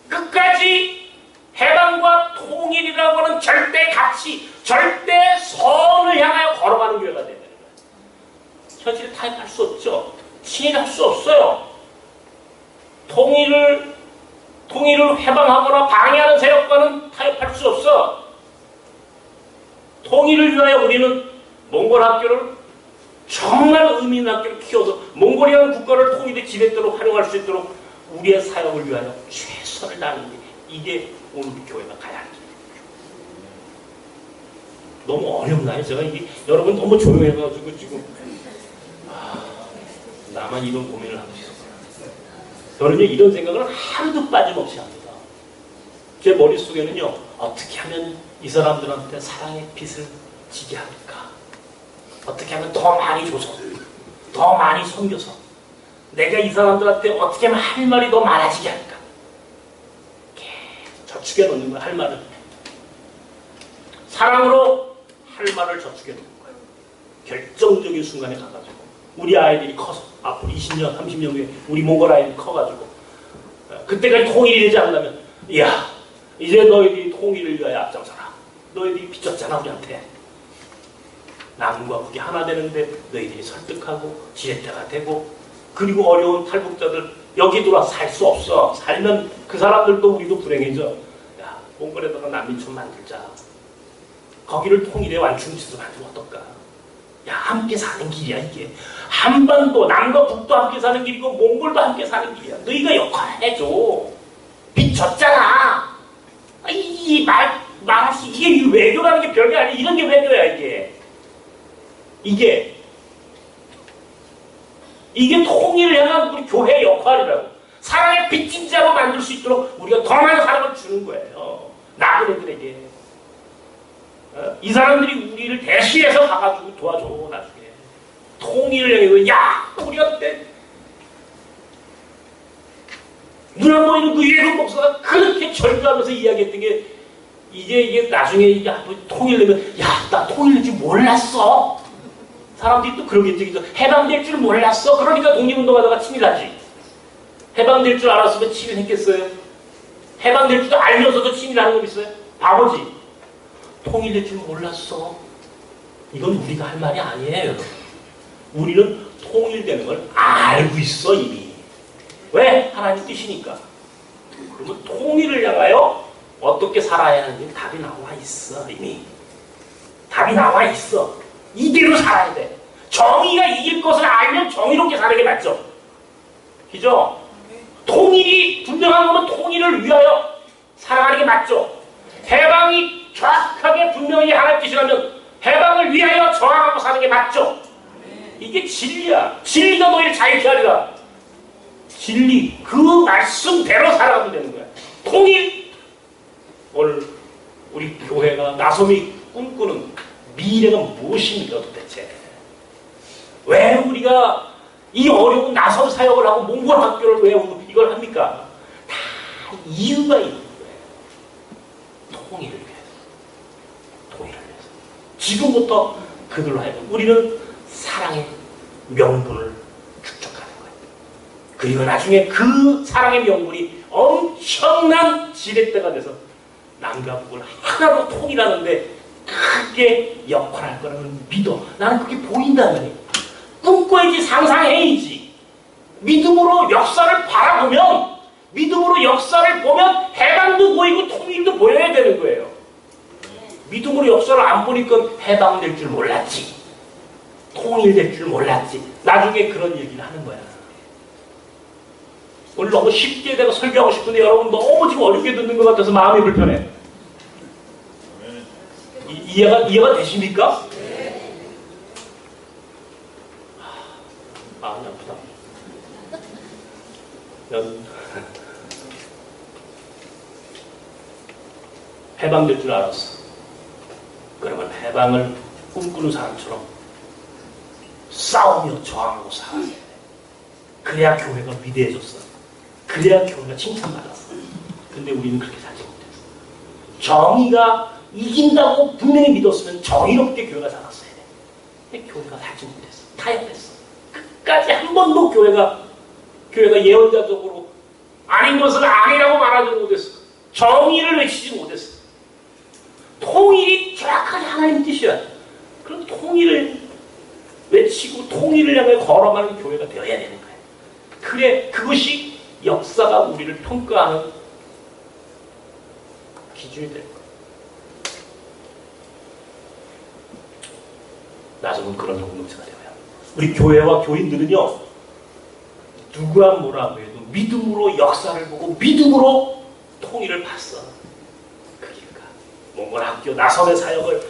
끝까지 해방과 통일이라고 하는 절대 가치, 절대 선을 향하여 걸어가는 교회가 되는 거예요. 현실에 타협할 수 없죠. 친일할 수 없어요. 통일을 해방하거나 방해하는 세력과는 타협할 수 없어. 통일을 위하여 우리는 몽골 학교를 정말 의미 있는 학교를 키워서 몽골이라는 국가를 통일의 지렛대로 활용할 수 있도록 우리의 사역을 위하여 최선을 다하는 게 이게 오늘 교회가 가야 하는 길이에요. 너무 어렵나요? 제가 이게 여러분 너무 조용해가지고 지금 나만 이런 고민을 하고 있었어요. 저는요 이런 생각을 하루도 빠짐없이 합니다. 제 머릿속에는요 어떻게 하면 이 사람들한테 사랑의 빛을 지게 할까? 어떻게 하면 더 많이 줘서 더 많이 섬겨서 내가 이 사람들한테 어떻게 하면 할 말이 더 많아지게 할까? 계속 저축해 놓는 거야. 할 말을 사랑으로 할 말을 저축해 놓는 거예요. 결정적인 순간에 가가지고 우리 아이들이 커서 앞으로 20년 30년 후에 우리 몽골 아이들이 커가지고 그때까지 통일이 되지 않으려면 이야 이제 너희들이 통일을 위하여 앞장서라. 너희들이 빚졌잖아 우리한테. 남과 북이 하나 되는데 너희들이 설득하고 지렛대가 되고 그리고 어려운 탈북자들 여기 들어와 살 수 없어. 살면 그 사람들도 우리도 불행해져. 야 몽골에다가 난민촌 만들자. 거기를 통일의 완충지로 만들면 어떨까? 야 함께 사는 길이야 이게. 한반도 남과 북도 함께 사는 길이고 몽골도 함께 사는 길이야. 너희가 역할을 해줘. 빚졌잖아. 이 말하시 이게 외교라는 게 별게 아니야. 이런 게 외교야 이게 통일을 향한 우리 교회의 역할이라고. 사랑의 빚진 자로 만들 수 있도록 우리가 더 많은 사랑을 주는 거예요. 나그네들에게. 이 사람들이 우리를 대신해서 가가지고 도와줘 나중에. 통일을 향해서 야 우리가 그때 눈 안 보이는 그 예수 목사가 그렇게 절규하면서 이야기했던 게 이게 나중에 통일되면 야 나 통일될 줄 몰랐어. 사람들이 또 그러겠지. 해방될 줄 몰랐어. 그러니까 독립운동하다가 친일하지. 해방될 줄 알았으면 친일했겠어요? 해방될 줄도 알면서도 친일하는 놈 있어요? 바보지. 통일될 줄 몰랐어. 이건 우리가 할 말이 아니에요 여러분. 우리는 통일되는 걸 알고 있어 이미. 왜? 하나님 뜻이니까. 그러면 통일을 향하여 어떻게 살아야 하는지 답이 나와 있어 이미. 답이 나와 있어. 이대로 살아야 돼. 정의가 이길 것을 알면 정의롭게 사는 게 맞죠. 그죠? 통일이 분명한 거면 통일을 위하여 살아가는 게 맞죠. 해방이 정확하게 분명히 하나님 뜻이라면 해방을 위하여 저항하고 사는 게 맞죠. 이게 진리야. 진리가 너희를 자유케 하리라. 진리, 그 말씀대로 살아가면 되는 거야. 통일. 오늘 우리 교회가 나섬이 꿈꾸는 미래가 무엇입니까 도대체? 왜 우리가 이 어려운 나섬 사역을 하고 몽골 학교를 왜 이걸 합니까? 다 이유가 있는 거예요. 통일을 위해서. 통일을 위해서. 지금부터 그들로 하여금 우리는 사랑의 명분을 축적하는 거예요. 그리고 나중에 그 사랑의 명분이 엄청난 지렛대가 돼서 남과 북을 하나로 통일하는데 크게 역할할 거라는 믿어. 나는 그게 보인다면 꿈꿔야지 상상해야지. 믿음으로 역사를 바라보면 믿음으로 역사를 보면 해방도 보이고 통일도 보여야 되는 거예요. 믿음으로 역사를 안 보니까 해방될 줄 몰랐지. 통일될 줄 몰랐지. 나중에 그런 얘기를 하는 거야. 오늘 너무 쉽게 내가 설교하고 싶은데 여러분 너무 지금 어렵게 듣는 것 같아서 마음이 불편해. 이해가 되십니까? 마음이 아프다. 해방될 줄 알았어. 그러면 해방을 꿈꾸는 사람처럼 싸우며 저항하고 살아야 돼. 그래야 교회가 위대해졌어. 그래야 교회가 칭찬받았어. 근데 우리는 그렇게 살지 못했어. 정의가 이긴다고 분명히 믿었으면 정의롭게 교회가 살았어야 돼. 근데 교회가 살지 못했어. 타협했어. 끝까지 한 번도 교회가 예언자적으로 아닌 것을 아니라고 말하지 못했어. 정의를 외치지 못했어. 통일이 정확하게 하나님 뜻이야. 그런 통일을 외치고 통일을 향해 걸어가는 교회가 되어야 되는 거야. 그래, 그것이 역사가 우리를 평가하는 기준이 될 거야. 나중은 그런 공동체가 되어야. 우리 교회와 교인들은요, 누가 뭐라고 해도 믿음으로 역사를 보고 믿음으로 통일을 봤어. 그 길가. 몽골 학교 나섬의 사역을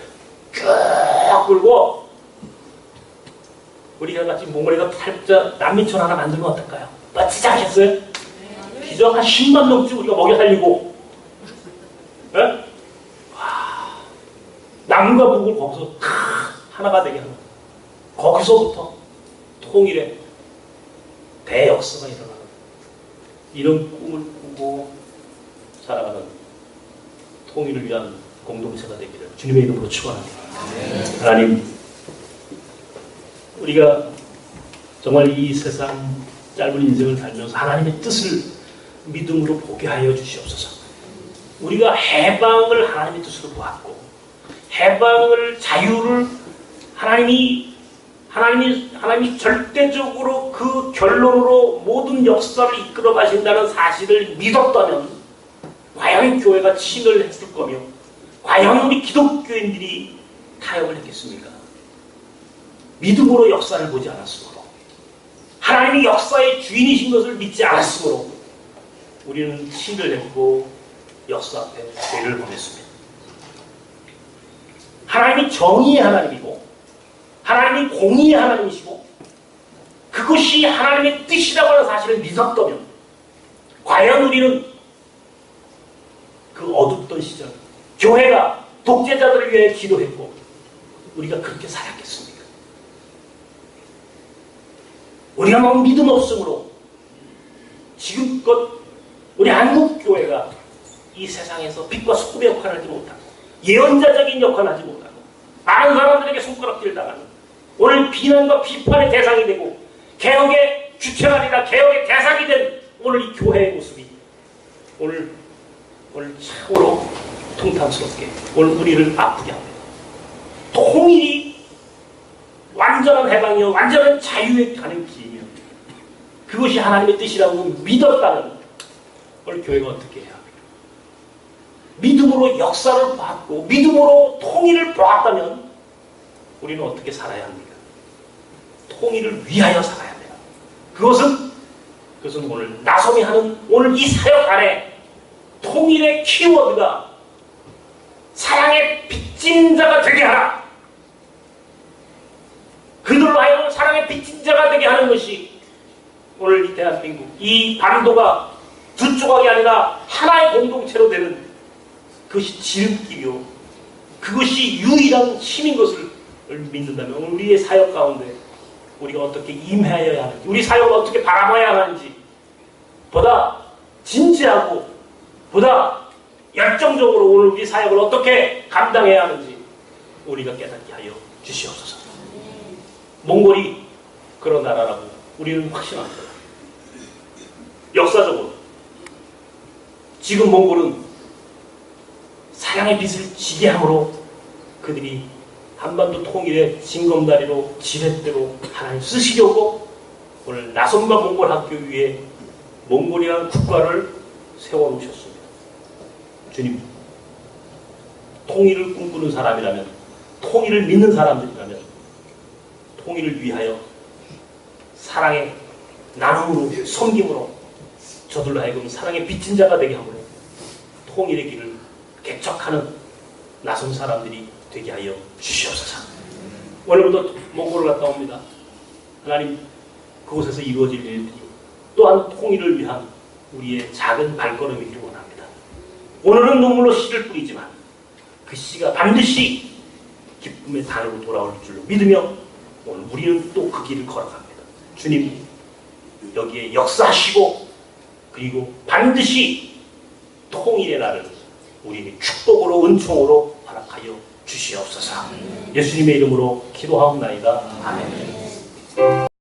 쭉 끌고 우리가 같이 몽골에서 탈북자 난민촌 하나 만들면 어떨까요? 멋지지 않겠어요? 기적 한 10만 명쯤 우리가 먹여 살리고, 예? 와, 남과 북을 거기서 하나가 되게 하는 거예요. 거기서부터 통일의 대역사가 일어나는 이런 꿈을 꾸고 살아가는 통일을 위한 공동체가 되기를 주님의 이름으로 축원합니다. 하나님, 우리가 정말 이 세상 짧은 인생을 살면서 하나님의 뜻을 믿음으로 보게 하여 주시옵소서. 우리가 해방을 하나님의 뜻으로 보았고 해방을 자유를 하나님이 절대적으로 그 결론으로 모든 역사를 이끌어 가신다는 사실을 믿었다면 과연 교회가 침을 했을 거며 과연 우리 기독교인들이 타협을 했겠습니까? 믿음으로 역사를 보지 않았으므로 하나님이 역사의 주인이신 것을 믿지 않았으므로 우리는 침을 했고 역사 앞에 죄를 범했습니다. 하나님이 정의의 하나님이고 하나님이 공의의 하나님이시고 그것이 하나님의 뜻이라고 하는 사실을 믿었다면 과연 우리는 그 어둡던 시절 교회가 독재자들을 위해 기도했고 우리가 그렇게 살았겠습니까? 우리가 너무 믿음 없음으로 지금껏 우리 한국교회가 이 세상에서 빛과 소금의 역할을 하지 못하고 예언자적인 역할을 하지 못하고 많은 사람들에게 손가락질 당하는 오늘 비난과 비판의 대상이 되고 개혁의 주체가 아니라 개혁의 대상이 된 오늘 이 교회의 모습이 오늘 참으로 통탄스럽게 오늘 우리를 아프게 합니다. 통일이 완전한 해방이요 완전한 자유에 가는 길이며 그것이 하나님의 뜻이라고 믿었다는 오늘 교회가 어떻게 해야 합니까? 믿음으로 역사를 봤고 믿음으로 통일을 보았다면 우리는 어떻게 살아야 합니까? 통일을 위하여 살아야 합니다. 그것은 오늘 나섬이 하는 오늘 이 사역 안에 통일의 키워드가 사랑의 빚진 자가 되게 하라. 그들로 하여금 사랑의 빚진 자가 되게 하는 것이 오늘 이 대한민국 이 반도가 두 조각이 아니라 하나의 공동체로 되는 그것이 지름길이요 그것이 유일한 힘인 것을 믿는다면 오늘 우리의 사역 가운데 우리가 어떻게 임해야 하는지 우리 사역을 어떻게 바라봐야 하는지 보다 진지하고 보다 열정적으로 오늘 우리 사역을 어떻게 감당해야 하는지 우리가 깨닫게 하여 주시옵소서. 몽골이 그런 나라라고 우리는 확신합니다. 역사적으로 지금 몽골은 사랑의 빛을 지게 함으로 그들이 한반도 통일의 징검다리로 지렛대로 하나님 쓰시려고 오늘 나섬과 몽골 학교 위에 몽골이라는 국가를 세워놓으셨습니다. 주님, 통일을 꿈꾸는 사람이라면 통일을 믿는 사람들이라면 통일을 위하여 사랑의 나눔으로 섬김으로 저들로 하여금 사랑의 빚진 자가 되게 하므로 통일의 길을 개척하는 나선 사람들이 되게 하여 주시옵소서. 오늘부터 몽골을 갔다 옵니다. 하나님 그곳에서 이루어질 일들이 또한 통일을 위한 우리의 작은 발걸음이기를 원합니다. 오늘은 눈물로 씨를 뿌리지만 그 씨가 반드시 기쁨의 단으로 돌아올 줄로 믿으며 오늘 우리는 또 그 길을 걸어갑니다. 주님 여기에 역사하시고 그리고 반드시 통일의 날을 우리에게 축복으로 은총으로 허락하여 주시옵소서. 예수님의 이름으로 기도하옵나이다. 아멘.